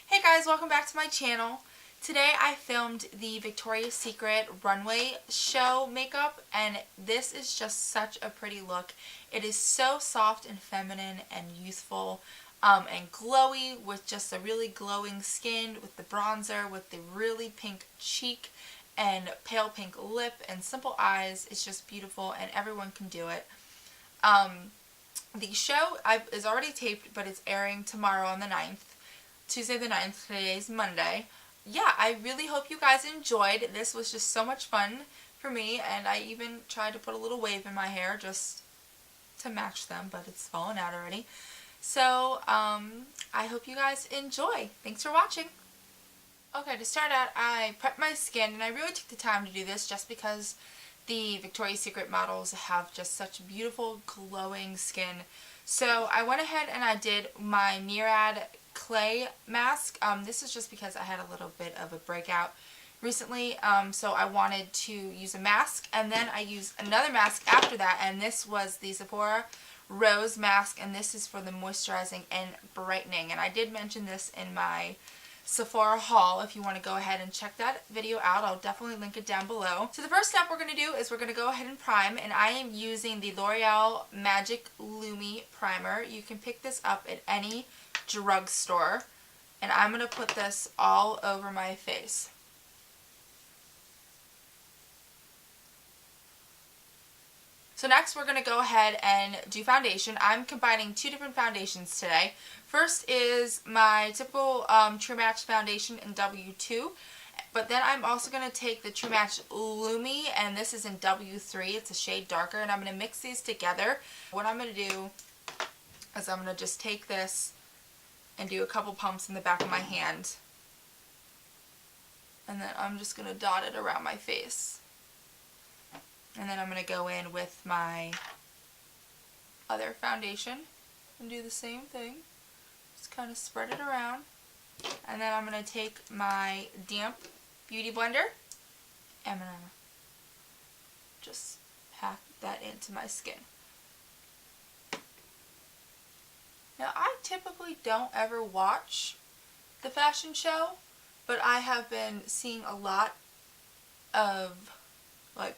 Hey guys, welcome back to my channel. Today I filmed the Victoria's Secret runway show makeup, and this is just such a pretty look. It is so soft and feminine and youthful and glowy, with just a really glowing skin, with the bronzer, with the really pink cheek and pale pink lip and simple eyes. It's just beautiful and everyone can do it. The show is already taped, but it's airing tomorrow on the 9th. Tuesday the 9th, today's Monday. Yeah, I really hope you guys enjoyed. This was just so much fun for me, and I even tried to put a little wave in my hair just to match them, but it's fallen out already. So, I hope you guys enjoy. Thanks for watching. Okay, to start out, I prepped my skin, and I really took the time to do this just because the Victoria's Secret models have just such beautiful, glowing skin. So I went ahead and I did my Murad clay mask. This is just because I had a little bit of a breakout recently, so I wanted to use a mask, and then I used another mask after that, and this was the Sephora Rose mask, and this is for the moisturizing and brightening, and I did mention this in my Sephora haul. If you want to go ahead and check that video out, I'll definitely link it down below. So the first step we're going to do is we're going to go ahead and prime, and I am using the L'Oreal Magic Lumi Primer. You can pick this up at any drugstore, and I'm going to put this all over my face. So next we're going to go ahead and do foundation. I'm combining two different foundations today. First is my typical True Match foundation in W2, but then I'm also going to take the True Match Lumi, and this is in W3. It's a shade darker, and I'm going to mix these together. What I'm going to do is I'm going to just take this and do a couple pumps in the back of my hand, and then I'm just going to dot it around my face. And then I'm going to go in with my other foundation and do the same thing. Just kind of spread it around. And then I'm going to take my damp beauty blender and I'm going to just pack that into my skin. Now, I typically don't ever watch the fashion show, but I have been seeing a lot of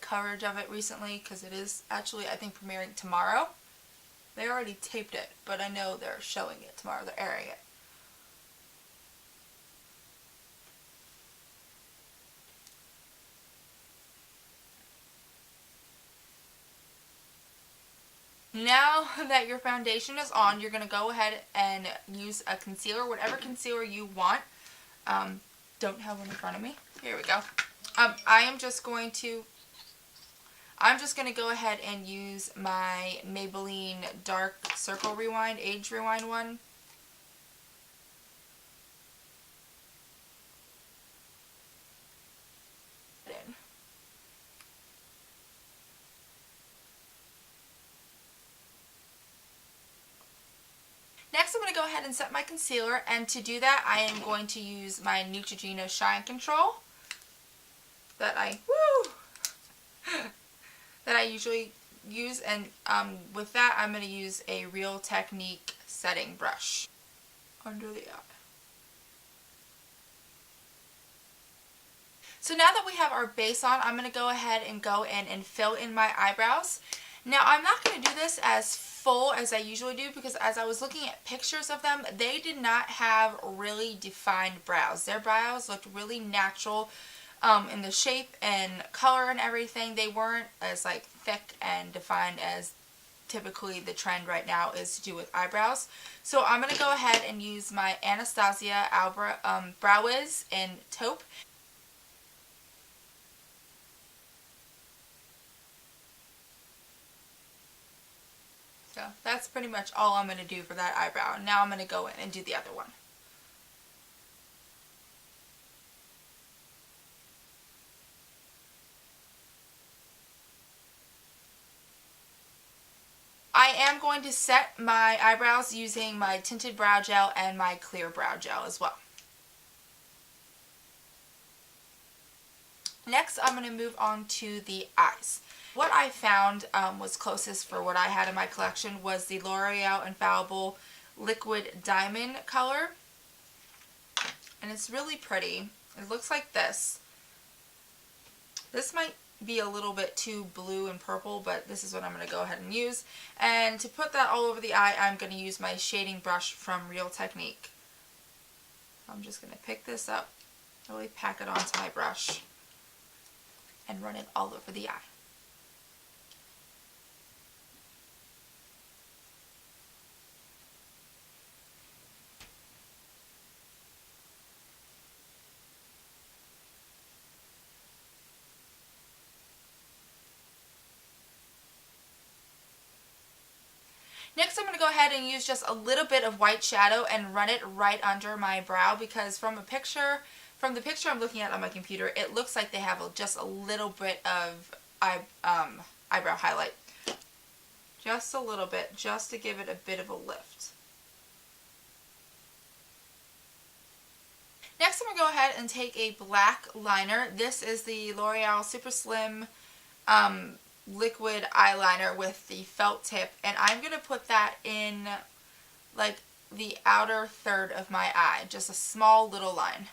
coverage of it recently, because it is actually, I think, premiering tomorrow. They already taped it, but I know they're showing it tomorrow. They're airing it. Now that your foundation is on, you're going to go ahead and use a concealer, whatever concealer you want. Don't have one in front of me. Here we go. I'm just going to go ahead and use my Maybelline Dark Circle Rewind, Age Rewind one. Next, I'm going to go ahead and set my concealer, and to do that, I am going to use my Neutrogena Shine Control that I usually use, and with that, I'm going to use a Real Technique setting brush under the eye. So now that we have our base on, I'm going to go ahead and go in and fill in my eyebrows. Now, I'm not going to do this as full as I usually do, because as I was looking at pictures of them, they did not have really defined brows. Their brows looked really natural in the shape and color and everything. They weren't as thick and defined as typically the trend right now is to do with eyebrows. So I'm going to go ahead and use my Anastasia Brow Wiz in taupe. So that's pretty much all I'm going to do for that eyebrow. Now I'm going to go in and do the other one. I am going to set my eyebrows using my tinted brow gel and my clear brow gel as well. Next, I'm going to move on to the eyes. What I found was closest for what I had in my collection was the L'Oreal Infallible Liquid Diamond color. and it's really pretty. It looks like this. This might be a little bit too blue and purple, but this is what I'm going to go ahead and use. And to put that all over the eye, I'm going to use my shading brush from Real Technique. I'm just going to pick this up, really pack it onto my brush, and run it all over the eye. Next, I'm going to go ahead and use just a little bit of white shadow and run it right under my brow, because from the picture I'm looking at on my computer, it looks like they have just a little bit of eyebrow highlight. Just a little bit, just to give it a bit of a lift. Next, I'm going to go ahead and take a black liner. This is the L'Oreal Super Slim liquid eyeliner with the felt tip, and I'm going to put that in like the outer third of my eye, just a small little line.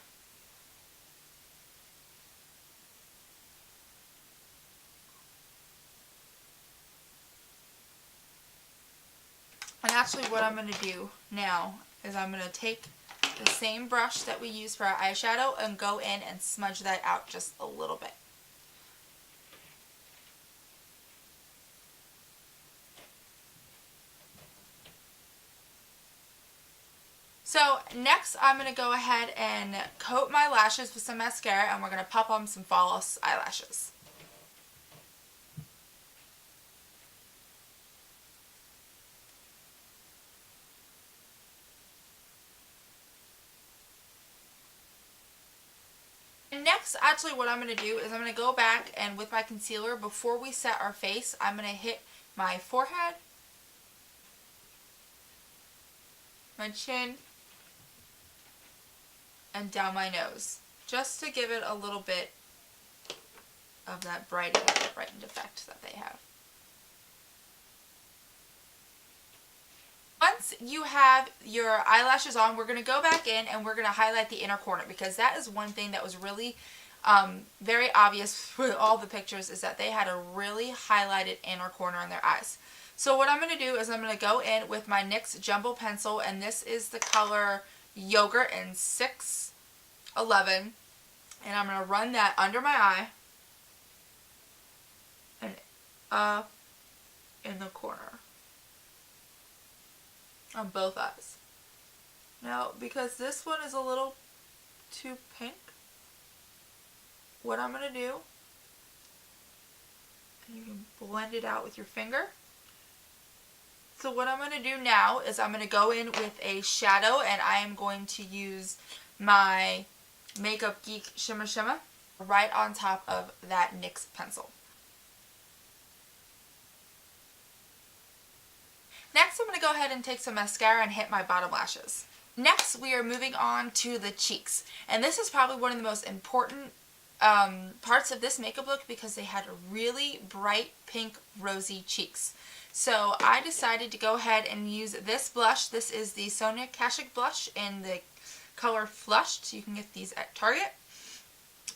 And actually what I'm going to do now is I'm going to take the same brush that we use for our eyeshadow and go in and smudge that out just a little bit. So next I'm going to go ahead and coat my lashes with some mascara, and we're going to pop on some false eyelashes. And next, actually what I'm going to do is I'm going to go back and with my concealer, before we set our face, I'm going to hit my forehead, my chin, and down my nose, just to give it a little bit of that brightened effect that they have. Once you have your eyelashes on, we're going to go back in and we're going to highlight the inner corner, because that is one thing that was really very obvious with all the pictures, is that they had a really highlighted inner corner in their eyes. So what I'm going to do is I'm going to go in with my NYX Jumbo Pencil, and this is the color Yogurt in 611, and I'm going to run that under my eye and up in the corner on both eyes. Now, because this one is a little too pink, what I'm going to do, and you can blend it out with your finger. So what I'm going to do now is I'm going to go in with a shadow, and I am going to use my Makeup Geek Shimmer Shimmer right on top of that NYX pencil. Next, I'm going to go ahead and take some mascara and hit my bottom lashes. Next, we are moving on to the cheeks. And this is probably one of the most important parts of this makeup look, because they had really bright pink rosy cheeks. So I decided to go ahead and use this blush. This is the Sonia Kashuk blush in the color Flushed. You can get these at Target.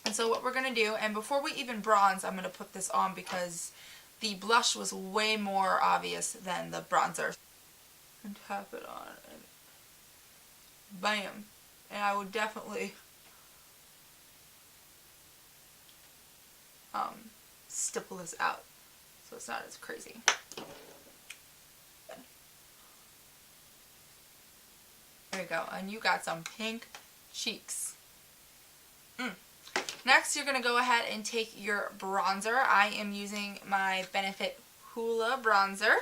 And so what we're going to do, and before we even bronze, I'm going to put this on because the blush was way more obvious than the bronzer. And tap it on and bam. And I would definitely stipple this out so it's not as crazy. There you go, and you got some pink cheeks. Next, you're going to go ahead and take your bronzer. I am using my Benefit Hoola bronzer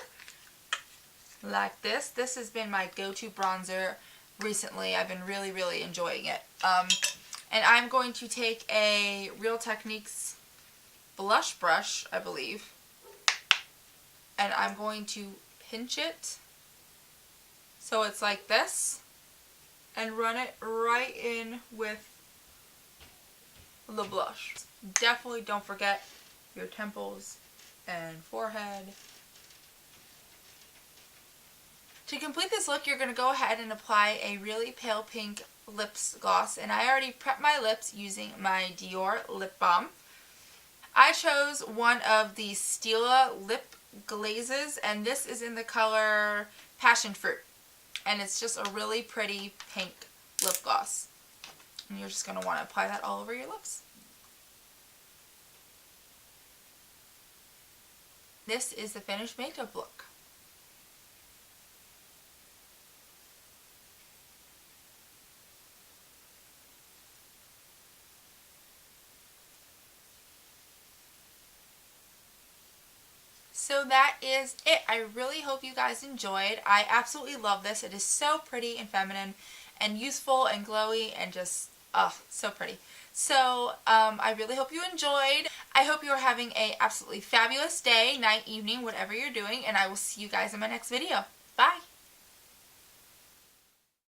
like this. This has been my go-to bronzer recently. I've been really, really enjoying it. And I'm going to take a Real Techniques blush brush, I believe, and I'm going to pinch it so it's like this and run it right in with the blush. Definitely don't forget your temples and forehead. To complete this look, you're going to go ahead and apply a really pale pink lip gloss, and I already prepped my lips using my Dior lip balm. I chose one of the Stila lip glazes, and this is in the color Passion Fruit, and it's just a really pretty pink lip gloss, and you're just going to want to apply that all over your lips. This is the finished makeup look. So that is it. I really hope you guys enjoyed. I absolutely love this. It is so pretty and feminine and youthful and glowy and just, oh, so pretty. So I really hope you enjoyed. I hope you are having a absolutely fabulous day, night, evening, whatever you're doing, and I will see you guys in my next video. Bye!